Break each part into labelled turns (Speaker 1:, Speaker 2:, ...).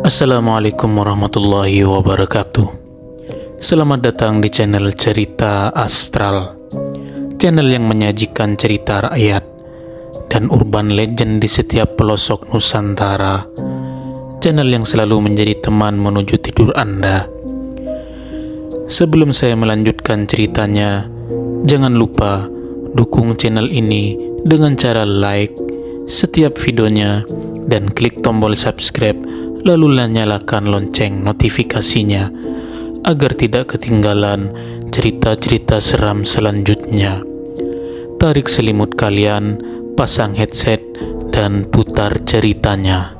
Speaker 1: Assalamualaikum warahmatullahi wabarakatuh. Selamat datang di channel Cerita Astral, channel yang menyajikan cerita rakyat dan urban legend di setiap pelosok Nusantara, channel yang selalu menjadi teman menuju tidur Anda. Sebelum saya melanjutkan ceritanya, jangan lupa dukung channel ini dengan cara like setiap videonya dan klik tombol subscribe, lalu nyalakan lonceng notifikasinya agar tidak ketinggalan cerita-cerita seram selanjutnya. Tarik selimut kalian, pasang headset, dan putar ceritanya.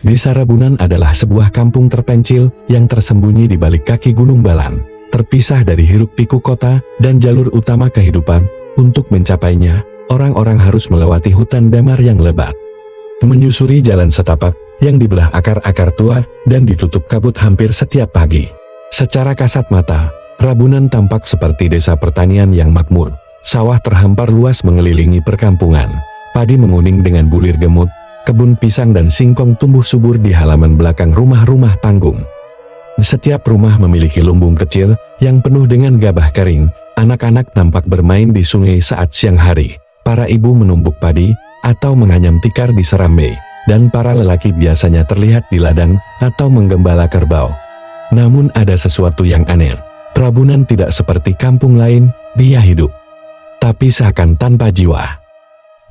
Speaker 2: Desa Rabunan adalah sebuah kampung terpencil yang tersembunyi di balik kaki Gunung Balan, terpisah dari hiruk-pikuk kota dan jalur utama kehidupan. Untuk mencapainya, orang-orang harus melewati hutan damar yang lebat, menyusuri jalan setapak yang dibelah akar-akar tua dan ditutup kabut hampir setiap pagi. Secara kasat mata, Rabunan tampak seperti desa pertanian yang makmur. Sawah terhampar luas mengelilingi perkampungan, padi menguning dengan bulir gemut, kebun pisang dan singkong tumbuh subur di halaman belakang rumah-rumah panggung. Setiap rumah memiliki lumbung kecil yang penuh dengan gabah kering. Anak-anak tampak bermain di sungai saat siang hari. Para ibu menumbuk padi atau menganyam tikar di serambi, dan para lelaki biasanya terlihat di ladang atau menggembala kerbau. Namun ada sesuatu yang aneh. Rabunan tidak seperti kampung lain, dia hidup, tapi seakan tanpa jiwa.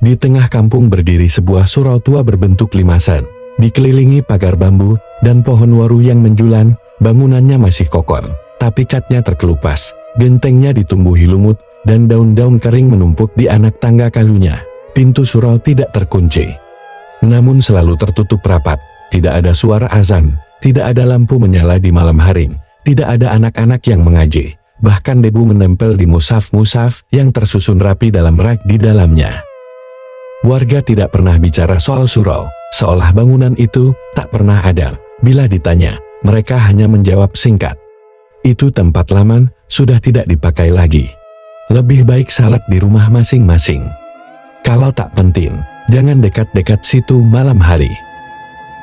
Speaker 2: Di tengah kampung berdiri sebuah surau tua berbentuk limasan, dikelilingi pagar bambu dan pohon waru yang menjulang. Bangunannya masih kokoh, tapi catnya terkelupas, gentengnya ditumbuhi lumut, dan daun-daun kering menumpuk di anak tangga kayunya. Pintu surau tidak terkunci, namun selalu tertutup rapat. Tidak ada suara azan, tidak ada lampu menyala di malam hari, tidak ada anak-anak yang mengaji, bahkan debu menempel di mushaf-mushaf yang tersusun rapi dalam rak di dalamnya. Warga tidak pernah bicara soal surau, seolah bangunan itu tak pernah ada. Bila ditanya, mereka hanya menjawab singkat, "Itu tempat lama, sudah tidak dipakai lagi. Lebih baik salat di rumah masing-masing. Kalau tak penting, jangan dekat-dekat situ malam hari."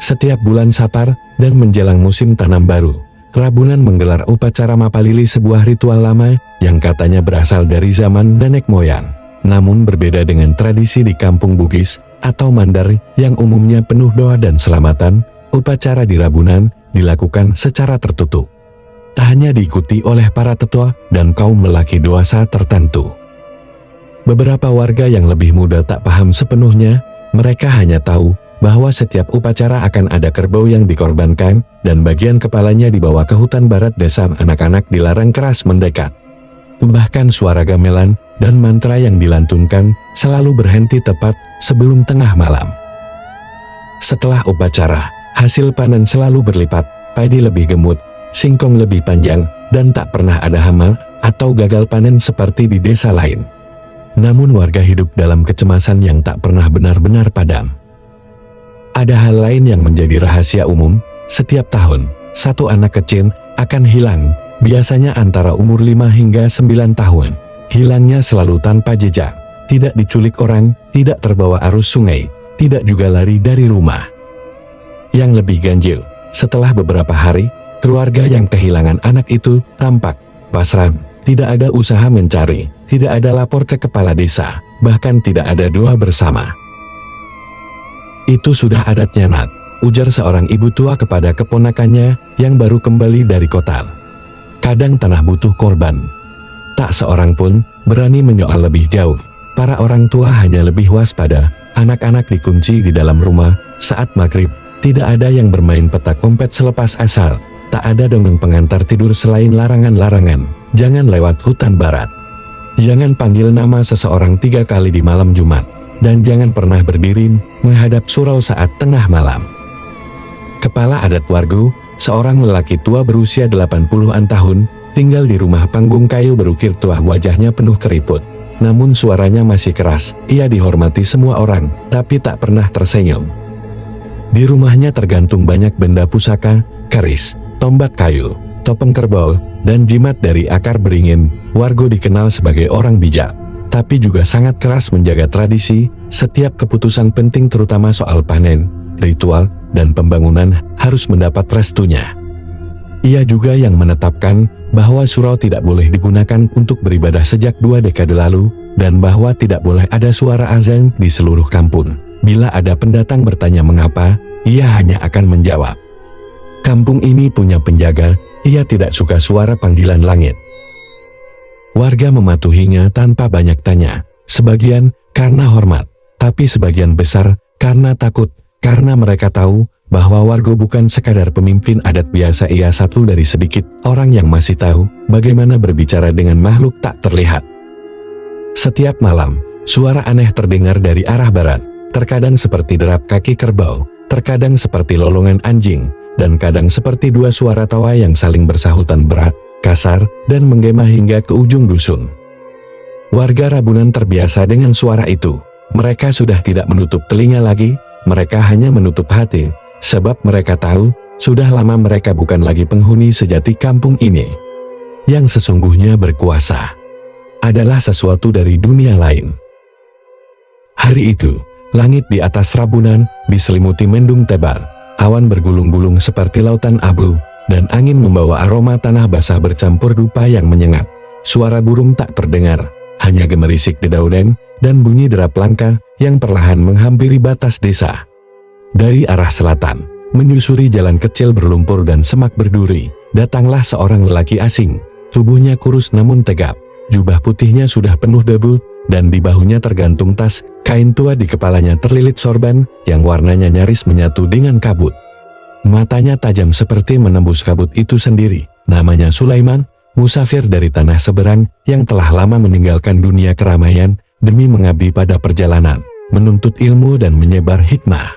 Speaker 2: Setiap bulan Sapar dan menjelang musim tanam baru, Rabunan menggelar upacara Mapalili, sebuah ritual lama yang katanya berasal dari zaman nenek moyang. Namun berbeda dengan tradisi di kampung Bugis atau Mandar yang umumnya penuh doa dan selamatan, upacara di Rabunan dilakukan secara tertutup. Tak hanya diikuti oleh para tetua dan kaum lelaki dewasa tertentu. Beberapa warga yang lebih muda tak paham sepenuhnya. Mereka hanya tahu bahwa setiap upacara akan ada kerbau yang dikorbankan dan bagian kepalanya dibawa ke hutan barat desa. Anak-anak dilarang keras mendekat. Bahkan suara gamelan dan mantra yang dilantunkan selalu berhenti tepat sebelum tengah malam. Setelah upacara, hasil panen selalu berlipat, padi lebih gemut, singkong lebih panjang, dan tak pernah ada hama atau gagal panen seperti di desa lain. Namun warga hidup dalam kecemasan yang tak pernah benar-benar padam. Ada hal lain yang menjadi rahasia umum. Setiap tahun, satu anak kecil akan hilang, biasanya antara umur 5 hingga 9 tahun. Hilangnya selalu tanpa jejak, tidak diculik orang, tidak terbawa arus sungai, tidak juga lari dari rumah. Yang lebih ganjil, setelah beberapa hari, keluarga yang kehilangan anak itu tampak pasrah. Tidak ada usaha mencari, tidak ada lapor ke kepala desa, bahkan tidak ada doa bersama. "Itu sudah adatnya, Nak," ujar seorang ibu tua kepada keponakannya yang baru kembali dari kota. "Kadang tanah butuh korban." Tak seorang pun berani menyoal lebih jauh. Para orang tua hanya lebih waspada. Anak-anak dikunci di dalam rumah saat maghrib. Tidak ada yang bermain petak umpet selepas asar. Tak ada dongeng pengantar tidur selain larangan-larangan. Jangan lewat hutan barat. Jangan panggil nama seseorang 3 kali di malam Jumat. Dan jangan pernah berdiri menghadap surau saat tengah malam. Kepala adat Wargu, seorang lelaki tua berusia 80-an tahun, tinggal di rumah panggung kayu berukir tua. Wajahnya penuh keriput, namun suaranya masih keras. Ia dihormati semua orang, tapi tak pernah tersenyum. Di rumahnya tergantung banyak benda pusaka, keris, tombak kayu, topeng kerbau, dan jimat dari akar beringin. Wargo dikenal sebagai orang bijak, tapi juga sangat keras menjaga tradisi. Setiap keputusan penting terutama soal panen, ritual, dan pembangunan harus mendapat restunya. Ia juga yang menetapkan bahwa surau tidak boleh digunakan untuk beribadah sejak 2 dekade lalu, dan bahwa tidak boleh ada suara azan di seluruh kampung. Bila ada pendatang bertanya mengapa, ia hanya akan menjawab, kampung ini punya penjaga. Ia tidak suka suara panggilan langit. Warga mematuhinya tanpa banyak tanya, sebagian karena hormat, tapi sebagian besar karena takut, karena mereka tahu bahwa Wargo bukan sekadar pemimpin adat biasa. Ia satu dari sedikit orang yang masih tahu bagaimana berbicara dengan makhluk tak terlihat. Setiap malam, suara aneh terdengar dari arah barat, terkadang seperti derap kaki kerbau, terkadang seperti lolongan anjing, dan kadang seperti 2 suara tawa yang saling bersahutan berat, kasar, dan menggema hingga ke ujung dusun. Warga Rabunan terbiasa dengan suara itu. Mereka sudah tidak menutup telinga lagi, mereka hanya menutup hati, sebab mereka tahu, sudah lama mereka bukan lagi penghuni sejati kampung ini. Yang sesungguhnya berkuasa adalah sesuatu dari dunia lain. Hari itu, langit di atas Rabunan diselimuti mendung tebal. Awan bergulung-gulung seperti lautan abu, dan angin membawa aroma tanah basah bercampur dupa yang menyengat. Suara burung tak terdengar, hanya gemerisik dedaunan dan bunyi derap langkah yang perlahan menghampiri batas desa. Dari arah selatan, menyusuri jalan kecil berlumpur dan semak berduri, datanglah seorang lelaki asing. Tubuhnya kurus namun tegap, jubah putihnya sudah penuh debu, dan di bahunya tergantung tas, kain tua di kepalanya terlilit sorban, yang warnanya nyaris menyatu dengan kabut. Matanya tajam seperti menembus kabut itu sendiri. Namanya Sulaiman, musafir dari tanah seberang, yang telah lama meninggalkan dunia keramaian, demi mengabdi pada perjalanan, menuntut ilmu dan menyebar hikmah.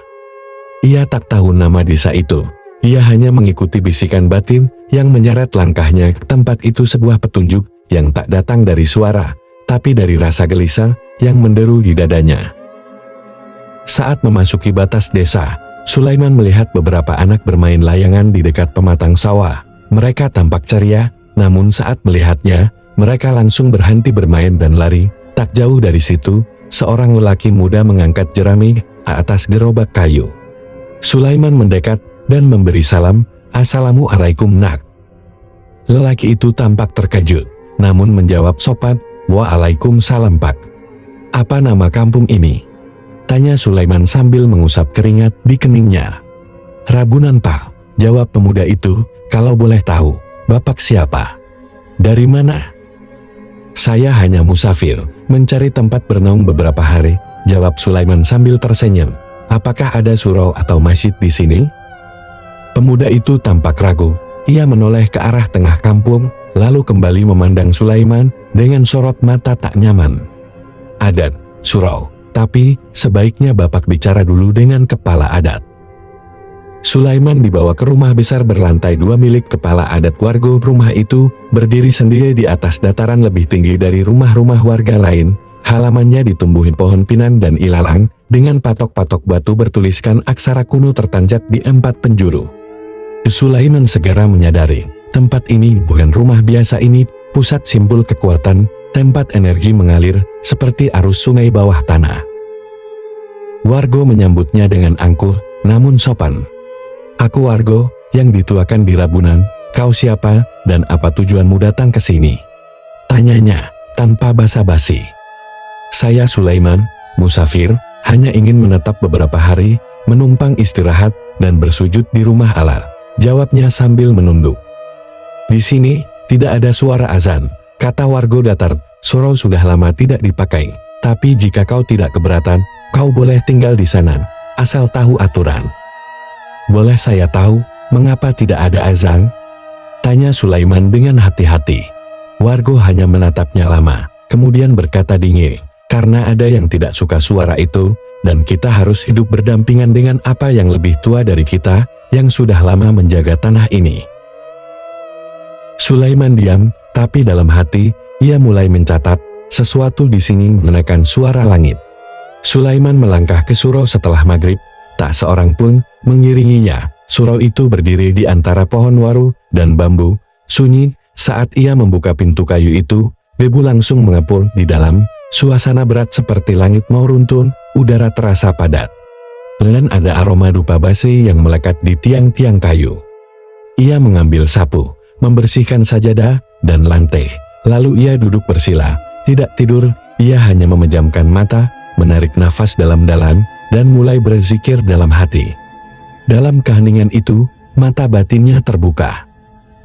Speaker 2: Ia tak tahu nama desa itu, ia hanya mengikuti bisikan batin, yang menyeret langkahnya ke tempat itu. Sebuah petunjuk, yang tak datang dari suara, tapi dari rasa gelisah yang menderu di dadanya. Saat memasuki batas desa, Sulaiman melihat beberapa anak bermain layangan di dekat pematang sawah. Mereka tampak ceria, namun saat melihatnya, mereka langsung berhenti bermain dan lari. Tak jauh dari situ, seorang lelaki muda mengangkat jerami ke atas gerobak kayu. Sulaiman mendekat dan memberi salam, "Assalamualaikum nak." Lelaki itu tampak terkejut, namun menjawab sopan, "Waalaikumsalam pak. Apa nama kampung ini?" tanya Sulaiman sambil mengusap keringat di keningnya. "Rabunan pak," jawab pemuda itu. "Kalau boleh tahu, bapak siapa? Dari mana?" "Saya hanya musafir, mencari tempat bernaung beberapa hari," jawab Sulaiman sambil tersenyum. "Apakah ada surau atau masjid di sini?" Pemuda itu tampak ragu. Ia menoleh ke arah tengah kampung, lalu kembali memandang Sulaiman dengan sorot mata tak nyaman. "Adat, surau, tapi sebaiknya bapak bicara dulu dengan kepala adat." Sulaiman dibawa ke rumah besar berlantai 2 milik kepala adat warga. Rumah itu berdiri sendiri di atas dataran lebih tinggi dari rumah-rumah warga lain. Halamannya ditumbuhi pohon pinang dan ilalang, dengan patok-patok batu bertuliskan aksara kuno tertancap di 4 penjuru. Sulaiman segera menyadari, tempat ini bukan rumah biasa. Ini pusat simpul kekuatan, tempat energi mengalir seperti arus sungai bawah tanah. Warga menyambutnya dengan angkuh, namun sopan. "Aku Wargo, yang dituakan di Rabunan. Kau siapa, dan apa tujuanmu datang ke sini?" tanyanya, tanpa basa-basi. "Saya Sulaiman, musafir, hanya ingin menetap beberapa hari, menumpang istirahat, dan bersujud di rumah Allah," jawabnya sambil menunduk. "Di sini, tidak ada suara azan," kata Wargo datar. "Surau sudah lama tidak dipakai, tapi jika kau tidak keberatan, kau boleh tinggal di sana, asal tahu aturan." "Boleh saya tahu, mengapa tidak ada azan?" tanya Sulaiman dengan hati-hati. Wargo hanya menatapnya lama, kemudian berkata dingin, "Karena ada yang tidak suka suara itu, dan kita harus hidup berdampingan dengan apa yang lebih tua dari kita, yang sudah lama menjaga tanah ini." Sulaiman diam, tapi dalam hati, ia mulai mencatat, sesuatu di sini menekan suara langit. Sulaiman melangkah ke surau setelah maghrib, tak seorang pun mengiringinya. Surau itu berdiri di antara pohon waru dan bambu, sunyi. Saat ia membuka pintu kayu itu, debu langsung mengepul di dalam, Suasana berat seperti langit mau runtuh, udara terasa padat. Dan ada aroma dupa basi yang melekat di tiang-tiang kayu. Ia mengambil sapu, membersihkan sajadah dan lantai. Lalu ia duduk bersila, tidak tidur, ia hanya memejamkan mata, menarik nafas dalam-dalam, dan mulai berzikir dalam hati. Dalam keheningan itu, mata batinnya terbuka.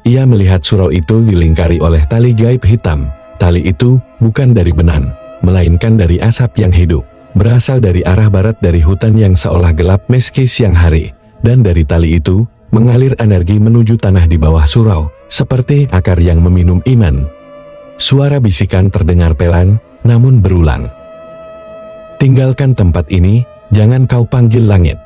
Speaker 2: Ia melihat surau itu dilingkari oleh tali gaib hitam. Tali itu bukan dari benang, melainkan dari asap yang hidup. Berasal dari arah barat dari hutan yang seolah gelap meski siang hari. Dan dari tali itu, mengalir energi menuju tanah di bawah surau, seperti akar yang meminum iman. Suara bisikan terdengar pelan, namun berulang. Tinggalkan tempat ini, jangan kau panggil langit.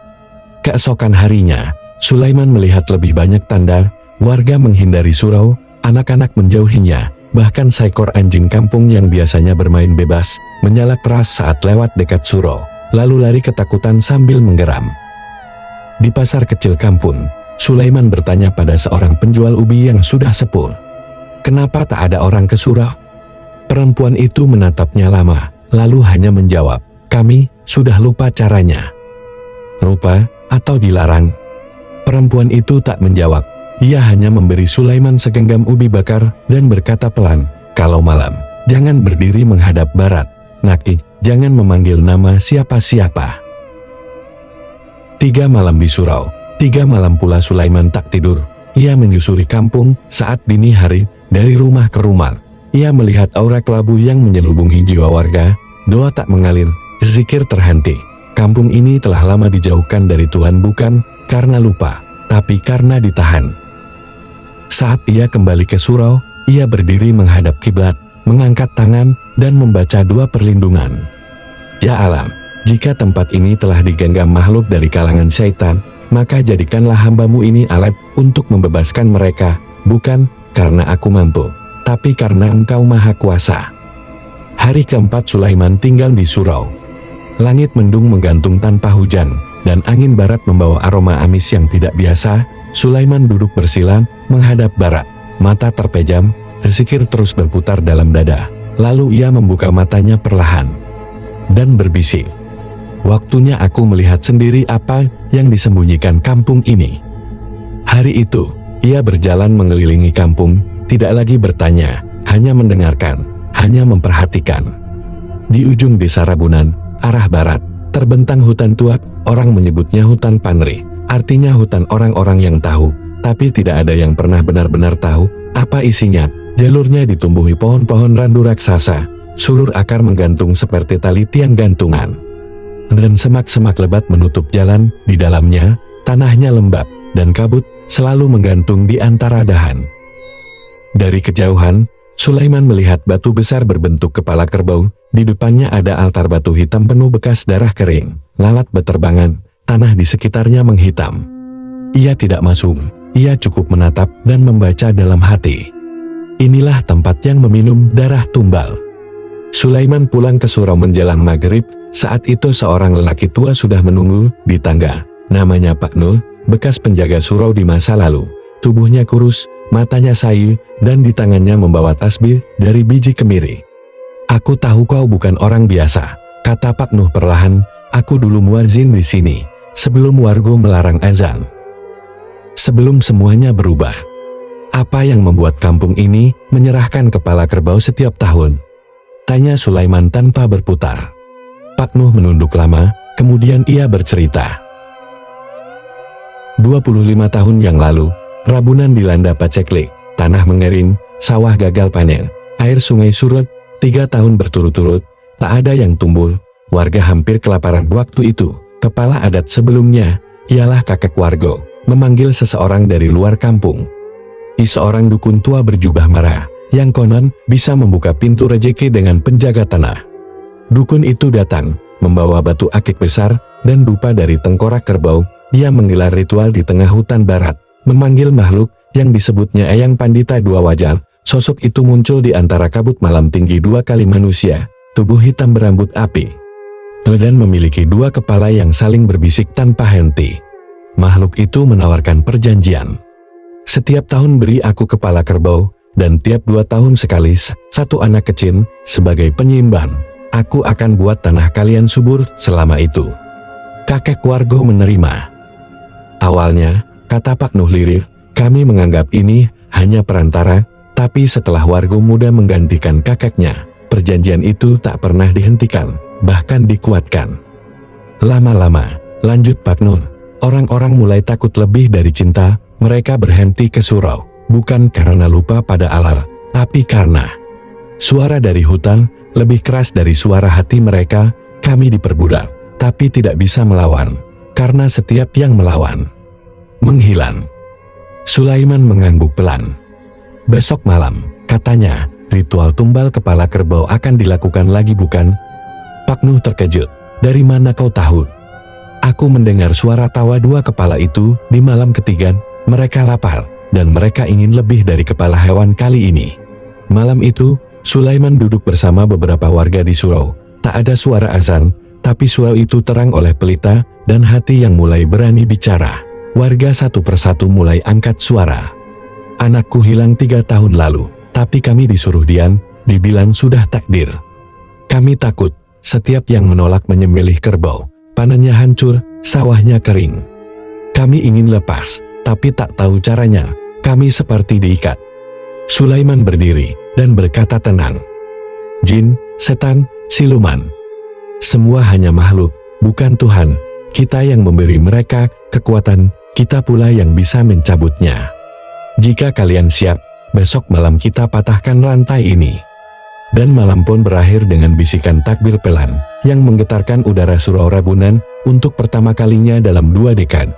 Speaker 2: Keesokan harinya, Sulaiman melihat lebih banyak tanda, warga menghindari surau, anak-anak menjauhinya, bahkan seekor anjing kampung yang biasanya bermain bebas, menyala keras saat lewat dekat surau, lalu lari ketakutan sambil menggeram. Di pasar kecil kampung, Sulaiman bertanya pada seorang penjual ubi yang sudah sepuh. Kenapa tak ada orang ke surau? Perempuan itu menatapnya lama, lalu hanya menjawab, kami sudah lupa caranya. Lupa atau dilarang? Perempuan itu tak menjawab. Ia hanya memberi Sulaiman segenggam ubi bakar dan berkata pelan, kalau malam, jangan berdiri menghadap barat. Naki, jangan memanggil nama siapa-siapa. 3 malam di surau, 3 malam pula Sulaiman tak tidur. Ia menyusuri kampung saat dini hari, dari rumah ke rumah. Ia melihat aura kelabu yang menyelubungi jiwa warga, doa tak mengalir, zikir terhenti. Kampung ini telah lama dijauhkan dari Tuhan bukan karena lupa, tapi karena ditahan. Saat ia kembali ke surau, ia berdiri menghadap kiblat, mengangkat tangan, dan membaca doa perlindungan. Ya alam, jika tempat ini telah digenggam makhluk dari kalangan syaitan, maka jadikanlah hambamu ini alat untuk membebaskan mereka, bukan karena aku mampu, tapi karena engkau maha kuasa. Hari keempat Sulaiman tinggal di surau. Langit mendung menggantung tanpa hujan, dan angin barat membawa aroma amis yang tidak biasa. Sulaiman duduk bersila, menghadap barat, mata terpejam, zikir terus berputar dalam dada. Lalu ia membuka matanya perlahan, dan berbisik. Waktunya aku melihat sendiri apa yang disembunyikan kampung ini. Hari itu, ia berjalan mengelilingi kampung, tidak lagi bertanya, hanya mendengarkan, hanya memperhatikan. Di ujung desa Rabunan, arah barat, terbentang hutan tua, orang menyebutnya hutan Panri, artinya hutan orang-orang yang tahu, tapi tidak ada yang pernah benar-benar tahu apa isinya. Jalurnya ditumbuhi pohon-pohon randu raksasa, sulur akar menggantung seperti tali tiang gantungan. Dan semak-semak lebat menutup jalan, di dalamnya, tanahnya lembab dan kabut, selalu menggantung di antara dahan. Dari kejauhan, Sulaiman melihat batu besar berbentuk kepala kerbau, di depannya ada altar batu hitam penuh bekas darah kering, lalat beterbangan, tanah di sekitarnya menghitam. Ia tidak masuk, ia cukup menatap dan membaca dalam hati. Inilah tempat yang meminum darah tumbal. Sulaiman pulang ke surau menjelang maghrib, saat itu seorang lelaki tua sudah menunggu di tangga, namanya Pak Nul, bekas penjaga surau di masa lalu. Tubuhnya kurus, matanya sayu, dan di tangannya membawa tasbih dari biji kemiri. Aku tahu kau bukan orang biasa, kata Pak Nuh perlahan, aku dulu muadzin di sini, sebelum warga melarang azan. Sebelum semuanya berubah. Apa yang membuat kampung ini menyerahkan kepala kerbau setiap tahun? Tanya Sulaiman tanpa berputar. Pak Nuh menunduk lama, kemudian ia bercerita. 25 tahun yang lalu, Rabunan dilanda paceklik, tanah mengering, sawah gagal panen, air sungai surut, 3 tahun berturut-turut, tak ada yang tumbuh, warga hampir kelaparan waktu itu. Kepala adat sebelumnya, ialah kakek warga, memanggil seseorang dari luar kampung. Seorang dukun tua berjubah merah, yang konon bisa membuka pintu rejeki dengan penjaga tanah. Dukun itu datang, membawa batu akik besar, dan dupa dari tengkorak kerbau. Dia menggelar ritual di tengah hutan barat, memanggil makhluk yang disebutnya Eyang Pandita Dua Wajah. Sosok itu muncul di antara kabut malam tinggi 2 kali manusia, tubuh hitam berambut api, dan memiliki 2 kepala yang saling berbisik tanpa henti. Makhluk itu menawarkan perjanjian. Setiap tahun beri aku kepala kerbau, dan tiap 2 tahun sekali 1 anak kecil sebagai penyeimbang. Aku akan buat tanah kalian subur selama itu." Kakek Wargo menerima. Awalnya, kata Pak Nuh lirih, kami menganggap ini hanya perantara, tapi setelah Wargo muda menggantikan kakeknya, perjanjian itu tak pernah dihentikan, bahkan dikuatkan. Lama-lama, lanjut Pak Nuh, orang-orang mulai takut lebih dari cinta, mereka berhenti ke surau, bukan karena lupa pada Allah, tapi karena suara dari hutan lebih keras dari suara hati mereka. Kami diperbudak, tapi tidak bisa melawan, karena setiap yang melawan menghilang. Sulaiman mengangguk pelan. "Besok malam," katanya, "ritual tumbal kepala kerbau akan dilakukan lagi, bukan?" Pak Nuh terkejut. "Dari mana kau tahu?" "Aku mendengar suara tawa dua kepala itu di malam ketiga. Mereka lapar, dan mereka ingin lebih dari kepala hewan kali ini." Malam itu, Sulaiman duduk bersama beberapa warga di surau. Tak ada suara azan, tapi surau itu terang oleh pelita, dan hati yang mulai berani bicara. Warga satu persatu mulai angkat suara. "Anakku hilang 3 tahun lalu, tapi kami disuruh diam, dibilang sudah takdir. Kami takut, setiap yang menolak menyembelih kerbau, panennya hancur, sawahnya kering. Kami ingin lepas, tapi tak tahu caranya, kami seperti diikat." Sulaiman berdiri dan berkata tenang, "Jin, setan, siluman, semua hanya makhluk, bukan Tuhan. Kita yang memberi mereka kekuatan, kita pula yang bisa mencabutnya. Jika kalian siap, besok malam kita patahkan rantai ini." Dan malam pun berakhir dengan bisikan takbir pelan, yang menggetarkan udara surau Rabunan, untuk pertama kalinya dalam 2 dekade.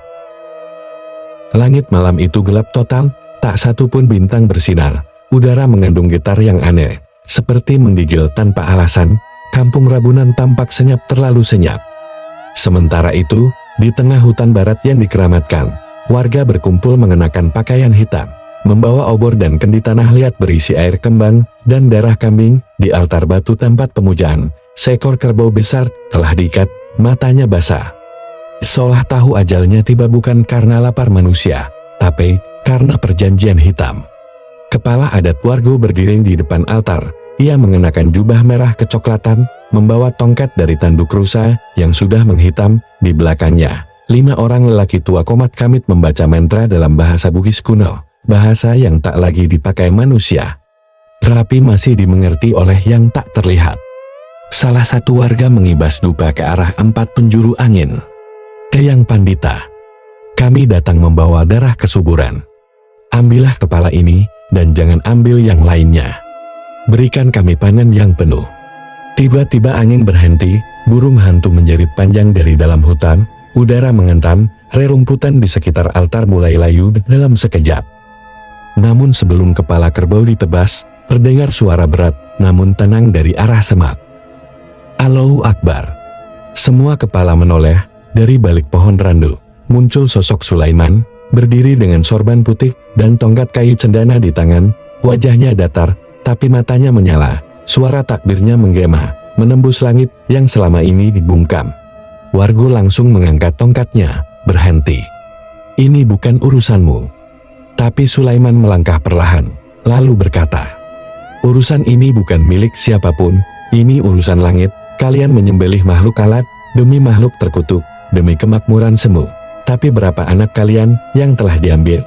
Speaker 2: Langit malam itu gelap total, tak satu pun bintang bersinar. Udara mengandung getar yang aneh, seperti menggigil tanpa alasan. Kampung Rabunan tampak senyap, terlalu senyap. Sementara itu, di tengah hutan barat yang dikeramatkan, warga berkumpul mengenakan pakaian hitam, membawa obor dan kendi tanah liat berisi air kembang dan darah kambing. Di altar batu tempat pemujaan, seekor kerbau besar telah diikat, matanya basah. Seolah tahu ajalnya tiba, bukan karena lapar manusia, tapi karena perjanjian hitam. Kepala adat Wargo berdiri di depan altar. Ia mengenakan jubah merah kecoklatan, membawa tongkat dari tanduk rusa yang sudah menghitam. Di belakangnya, 5 orang lelaki tua komat kamit membaca mantra dalam bahasa Bugis kuno, bahasa yang tak lagi dipakai manusia, tetapi masih dimengerti oleh yang tak terlihat. Salah satu warga mengibas dupa ke arah 4 penjuru angin. "Eyang Pandita, kami datang membawa darah kesuburan. Ambillah kepala ini, dan jangan ambil yang lainnya. Berikan kami panen yang penuh." Tiba-tiba angin berhenti, burung hantu menjerit panjang dari dalam hutan, udara mengentam, rerumputan di sekitar altar mulai layu dalam sekejap. Namun sebelum kepala kerbau ditebas, terdengar suara berat, namun tenang dari arah semak. "Allahu Akbar." Semua kepala menoleh. Dari balik pohon randu, muncul sosok Sulaiman, berdiri dengan sorban putih dan tongkat kayu cendana di tangan. Wajahnya datar, tapi matanya menyala. Suara takbirnya menggema, menembus langit yang selama ini dibungkam. Wargo langsung mengangkat tongkatnya, "Berhenti. Ini bukan urusanmu." Tapi Sulaiman melangkah perlahan, lalu berkata, "Urusan ini bukan milik siapapun, ini urusan langit. Kalian menyembelih makhluk alat, demi makhluk terkutuk, demi kemakmuran semu. Tapi berapa anak kalian yang telah diambil?"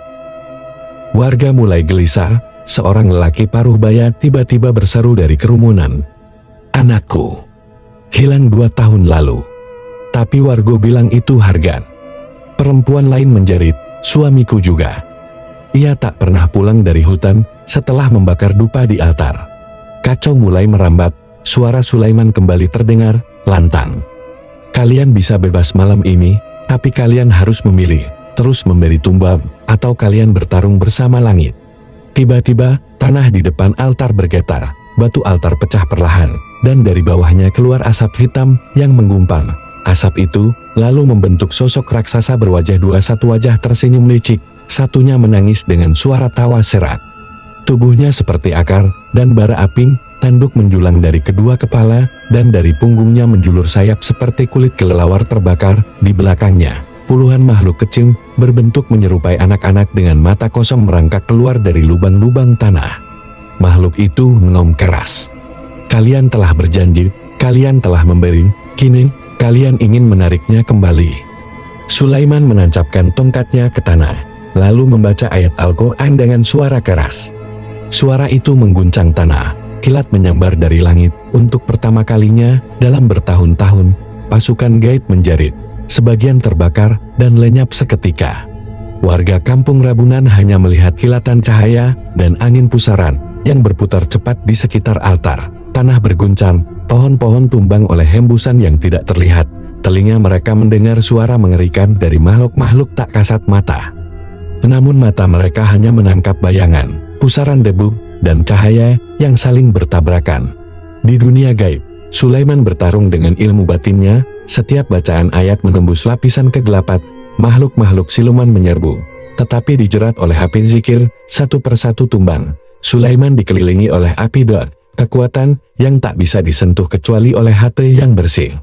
Speaker 2: Warga mulai gelisah. Seorang lelaki paruh baya tiba-tiba berseru dari kerumunan, "Anakku hilang 2 tahun lalu." Tapi Wargo bilang itu harga. Perempuan lain menjerit, "Suamiku juga. Ia tak pernah pulang dari hutan setelah membakar dupa di altar." Kacau mulai merambat. Suara Sulaiman kembali terdengar, lantang, "Kalian bisa bebas malam ini, tapi kalian harus memilih, terus memberi tumbal, atau kalian bertarung bersama langit." Tiba-tiba, tanah di depan altar bergetar, batu altar pecah perlahan, dan dari bawahnya keluar asap hitam yang menggumpal. Asap itu lalu membentuk sosok raksasa berwajah 2. Satu wajah tersenyum licik, satunya menangis dengan suara tawa serak. Tubuhnya seperti akar dan bara api, tanduk menjulang dari kedua kepala, dan dari punggungnya menjulur sayap seperti kulit kelelawar terbakar. Di belakangnya, puluhan makhluk kecil berbentuk menyerupai anak-anak dengan mata kosong merangkak keluar dari lubang-lubang tanah. Makhluk itu mengaum keras, "Kalian telah berjanji, Kalian telah memberi, kini kalian ingin menariknya kembali. Sulaiman menancapkan tongkatnya ke tanah, lalu membaca ayat Al-Quran dengan suara keras. Suara itu mengguncang tanah, kilat menyambar dari langit. Untuk pertama kalinya dalam bertahun-tahun, pasukan gaib menjerit, sebagian terbakar dan lenyap seketika. Warga kampung Rabunan hanya melihat kilatan cahaya dan angin pusaran yang berputar cepat di sekitar altar. Tanah berguncang, pohon-pohon tumbang oleh hembusan yang tidak terlihat. Telinga mereka mendengar suara mengerikan dari makhluk-makhluk tak kasat mata. Namun mata mereka hanya menangkap bayangan, pusaran debu, dan cahaya yang saling bertabrakan. Di dunia gaib, Sulaiman bertarung dengan ilmu batinnya. Setiap bacaan ayat menembus lapisan kegelapan, makhluk-makhluk siluman menyerbu. Tetapi dijerat oleh api zikir, satu persatu tumbang. Sulaiman dikelilingi oleh api doa, kekuatan yang tak bisa disentuh kecuali oleh hati yang bersih.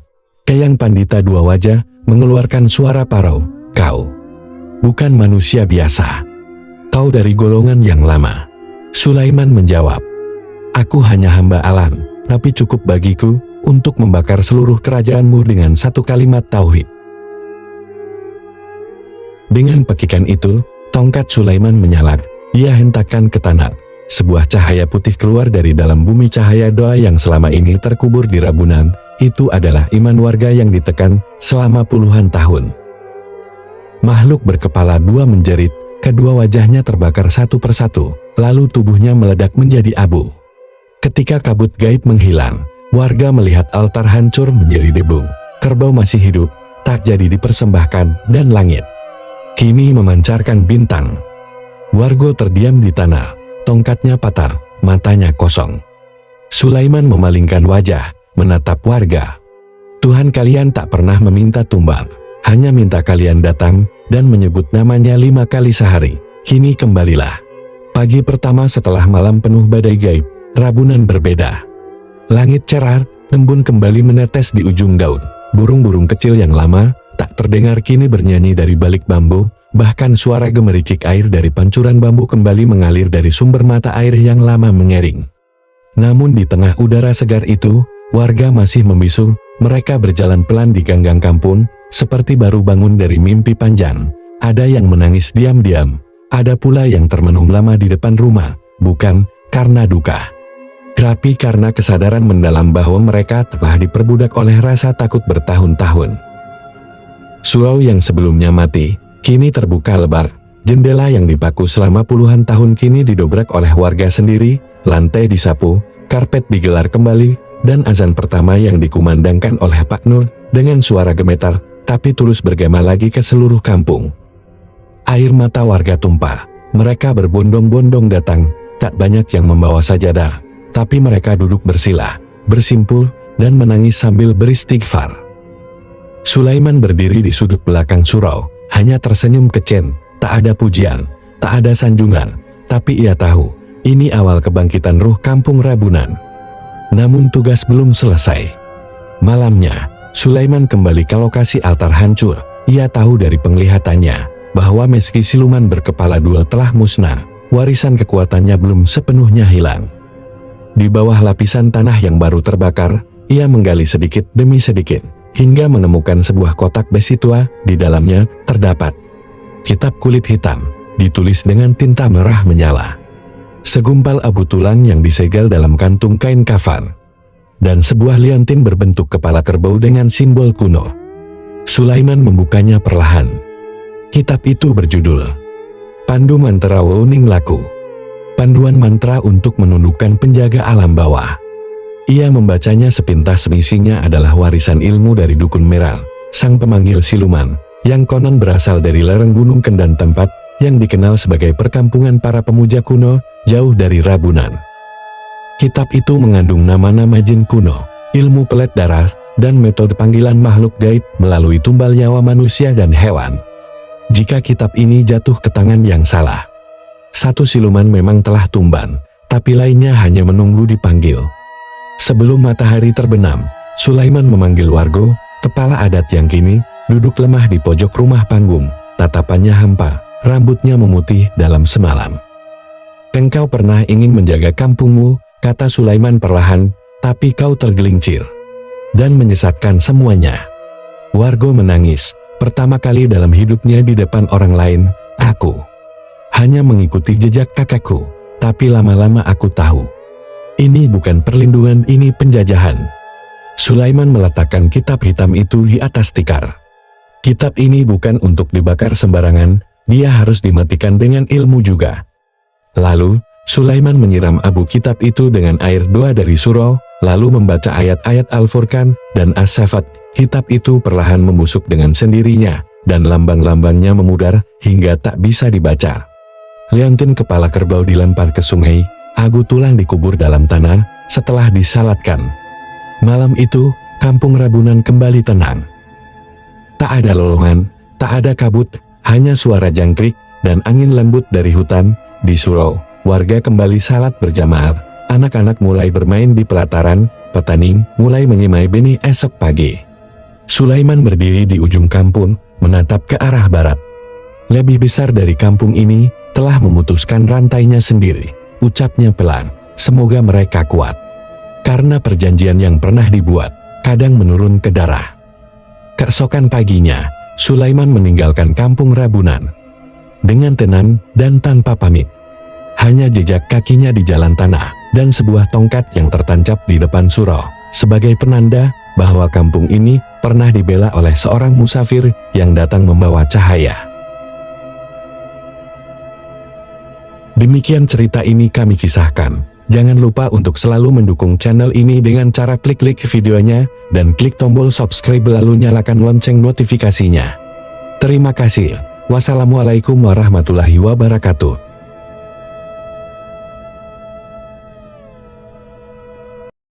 Speaker 2: Kayang Pandita Dua Wajah mengeluarkan suara parau, "Kau bukan manusia biasa. Kau dari golongan yang lama." Sulaiman menjawab, "Aku hanya hamba alam, tapi cukup bagiku untuk membakar seluruh kerajaanmu dengan satu kalimat tauhid." Dengan pekikan itu, tongkat Sulaiman menyala. Ia hentakkan ke tanah. Sebuah cahaya putih keluar dari dalam bumi. Cahaya doa yang selama ini terkubur di Rabunan. Itu adalah iman warga yang ditekan selama puluhan tahun. Makhluk berkepala dua menjerit, kedua wajahnya terbakar satu persatu, lalu tubuhnya meledak menjadi abu. Ketika kabut gaib menghilang, warga melihat altar hancur menjadi debu. Kerbau masih hidup, tak jadi dipersembahkan, dan langit kini memancarkan bintang. Warga terdiam di tanah, tongkatnya patah, matanya kosong. Sulaiman memalingkan wajah, menatap warga. "Tuhan kalian tak pernah meminta tumbang, hanya minta kalian datang dan menyebut namanya 5 kali sehari. Kini kembalilah." Pagi pertama setelah malam penuh badai gaib, Rabunan berbeda. Langit cerah, embun kembali menetes di ujung daun. Burung-burung kecil yang lama tak terdengar kini bernyanyi dari balik bambu. Bahkan suara gemericik air dari pancuran bambu kembali mengalir dari sumber mata air yang lama mengering. Namun di tengah udara segar itu, warga masih membisu. Mereka berjalan pelan di ganggang kampung, seperti baru bangun dari mimpi panjang. Ada yang menangis diam-diam, ada pula yang termenung lama di depan rumah, bukan karena duka, tapi karena kesadaran mendalam bahwa mereka telah diperbudak oleh rasa takut bertahun-tahun. Surau yang sebelumnya mati, kini terbuka lebar. Jendela yang dipaku selama puluhan tahun kini didobrak oleh warga sendiri, lantai disapu, karpet digelar kembali, dan azan pertama yang dikumandangkan oleh Pak Nur dengan suara gemetar, tapi tulus bergema lagi ke seluruh kampung. Air mata warga tumpah. Mereka berbondong-bondong datang, tak banyak yang membawa sajadah, tapi mereka duduk bersila, bersimpul, dan menangis sambil beristighfar. Sulaiman berdiri di sudut belakang surau, hanya tersenyum kecil, tak ada pujian, tak ada sanjungan, tapi ia tahu, ini awal kebangkitan ruh kampung Rabunan. Namun tugas belum selesai. Malamnya, Sulaiman kembali ke lokasi altar hancur. Ia tahu dari penglihatannya, bahwa meski siluman berkepala dua telah musnah, warisan kekuatannya belum sepenuhnya hilang. Di bawah lapisan tanah yang baru terbakar, ia menggali sedikit demi sedikit, hingga menemukan sebuah kotak besi tua. Di dalamnya terdapat kitab kulit hitam, ditulis dengan tinta merah menyala. Segumpal abu tulang yang disegel dalam kantung kain kafan, dan sebuah liantin berbentuk kepala kerbau dengan simbol kuno. Sulaiman membukanya perlahan. Kitab itu berjudul Pandu Mantra Wuning Laku, panduan mantra untuk menundukkan penjaga alam bawah. Ia membacanya sepintas. Isinya adalah warisan ilmu dari Dukun Merah, sang pemanggil siluman, yang konon berasal dari lereng Gunung Kendan, tempat yang dikenal sebagai perkampungan para pemuja kuno, jauh dari Rabunan. Kitab itu mengandung nama-nama jin kuno, ilmu pelet darah, dan metode panggilan makhluk gaib melalui tumbal nyawa manusia dan hewan. Jika kitab ini jatuh ke tangan yang salah, satu siluman memang telah tumbang, tapi lainnya hanya menunggu dipanggil. Sebelum matahari terbenam, Sulaiman memanggil Wargo, kepala adat yang kini duduk lemah di pojok rumah panggung. Tatapannya hampa, rambutnya memutih dalam semalam. "Engkau pernah ingin menjaga kampungmu," kata Sulaiman perlahan, "tapi kau tergelincir. dan menyesatkan semuanya. Warga menangis. Pertama kali dalam hidupnya di depan orang lain, aku hanya mengikuti jejak kakakku, tapi lama-lama aku tahu. Ini bukan perlindungan, ini penjajahan. Sulaiman meletakkan kitab hitam itu di atas tikar. Kitab ini bukan untuk dibakar sembarangan, dia harus dimatikan dengan ilmu juga. Lalu, Sulaiman menyiram abu kitab itu dengan air doa dari surau, lalu membaca ayat-ayat Al-Furqan dan As-Safat. Kitab itu perlahan membusuk dengan sendirinya, dan lambang-lambangnya memudar hingga tak bisa dibaca. Liontin kepala kerbau dilempar ke sungai, agu tulang dikubur dalam tanah, setelah disalatkan. Malam itu, kampung Rabunan kembali tenang. Tak ada lolongan, tak ada kabut, hanya suara jangkrik dan angin lembut dari hutan. Di surau, warga kembali salat berjamaah, anak-anak mulai bermain di pelataran, petani mulai menyemai benih esok pagi. Sulaiman berdiri di ujung kampung, menatap ke arah barat. Lebih besar dari kampung ini, telah memutuskan rantainya sendiri. Ucapnya pelan, semoga mereka kuat. Karena perjanjian yang pernah dibuat, kadang menurun ke darah. Keesokan paginya, Sulaiman meninggalkan kampung Rabunan. Dengan tenang dan tanpa pamit. Hanya jejak kakinya di jalan tanah, dan sebuah tongkat yang tertancap di depan surau, sebagai penanda bahwa kampung ini pernah dibela oleh seorang musafir yang datang membawa cahaya. Demikian cerita ini kami kisahkan. Jangan lupa untuk selalu mendukung channel ini dengan cara klik videonya, dan klik tombol subscribe lalu nyalakan lonceng notifikasinya. Terima kasih. Wassalamualaikum warahmatullahi wabarakatuh.